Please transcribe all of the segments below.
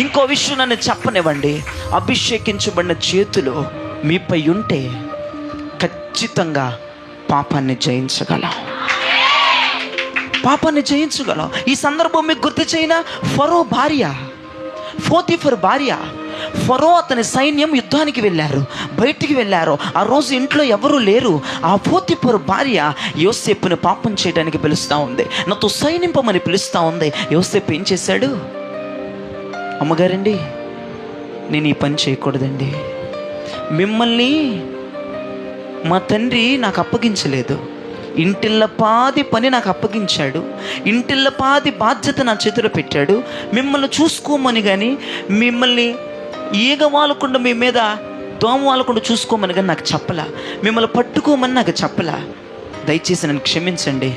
ఇంకో విషయం నన్ను చెప్పనివ్వండి, అభిషేకించబడిన చేతులు మీపై ఉంటే ఖచ్చితంగా పాపాన్ని జయించగలం. ఈ సందర్భం మీకు గుర్తు చేయనా? ఫరో భార్య, పోతీఫర్ భార్య. ఫరో అతని సైన్యం యుద్ధానికి వెళ్ళారు, బయటికి వెళ్ళారు. ఆ రోజు ఇంట్లో ఎవరు లేరు. ఆ పోతీఫర్ భార్య యోసేపుని పాపం చేయడానికి పిలుస్తూ ఉంది, నాతో సైనింపమని పిలుస్తూ ఉంది. యోసేపు ఏం చేశాడు? అమ్మగారండి, నేను ఈ పని చేయకూడదండి, మిమ్మల్ని మా తండ్రి నాకు అప్పగించలేదు, ఇంటిల్లపాది పని నాకు అప్పగించాడు, ఇంటిల్లపాది బాధ్యత నా చేతిలో పెట్టాడు. మిమ్మల్ని చూసుకోమని కానీ, మిమ్మల్ని ఈగ వాలకుండా మీ మీద దోమ వాలకుండా చూసుకోమని కానీ నాకు చెప్పలా, మిమ్మల్ని పట్టుకోమని నాకు చెప్పలా. దయచేసి నన్ను క్షమించండి,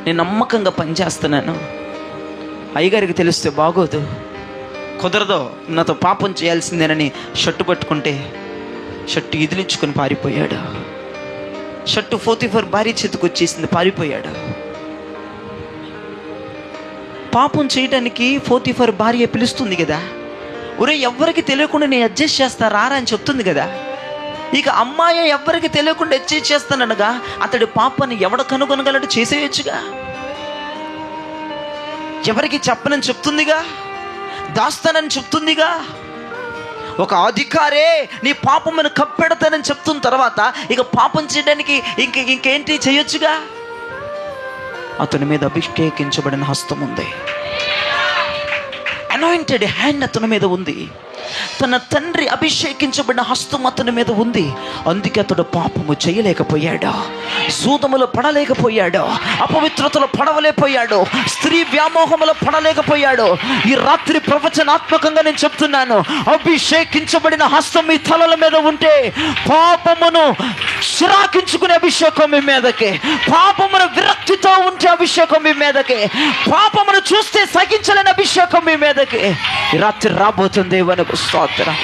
నేను నమ్మకంగా పనిచేస్తున్నాను. అయ్యగారికి తెలిస్తే బాగోదు, కుదరదో, నాతో పాపం చేయాల్సిందేనని షర్టు పట్టుకుంటే షర్టు ఇదిలించుకొని పారిపోయాడు. షర్టు పోతీఫర్ భార్య చేతికి వచ్చేసింది, పారిపోయాడు. పాపం చేయడానికి పోతీఫర్ భార్య పిలుస్తుంది కదా, ఒరే ఎవ్వరికి తెలియకుండా నేను అడ్జస్ట్ చేస్తా రారా అని చెప్తుంది కదా. ఇక అమ్మాయి ఎవ్వరికి తెలియకుండా అడ్జస్ట్ చేస్తాననగా అతడి పాపాన్ని ఎవడ కనుగొనగలడు? చేసేయచ్చుగా. ఎవరికి చెప్పనని చెప్తుందిగా, దాస్తానని చెప్తుందిగా. ఒక అధికారే నీ పాపమును కప్పెడతానని చెప్తున్న తర్వాత ఇక పాపం చేయడానికి ఇంకేంటి చేయొచ్చుగా. అతని మీద అభిషేకించబడిన హస్తం ఉంది, అనాయింటెడ్ హ్యాండ్ అతని మీద ఉంది. తన తండ్రి అభిషేకించబడిన హస్తం అతని మీద ఉంది. అందుకే అతడు పాపము చేయలేకపోయాడు, సూదములో పడలేకపోయాడు, అపవిత్రతలో పడవలేకపోయాడు, స్త్రీ వ్యామోహములో పడలేకపోయాడు. ఈ రాత్రి ప్రవచనాత్మకంగా నేను చెప్తున్నాను, అభిషేకించబడిన హస్తం మీ తలల మీద ఉంటే పాపమును చిరాకించుకునే అభిషేకం మీ మీదకి, పాపమును విరక్తితో ఉంటే అభిషేకం మీ మీదకి, పాపమును చూస్తే సహించలేని అభిషేకం మీ మీదకి ఈ రాత్రి రాబోతుంది. స్తోత్రం.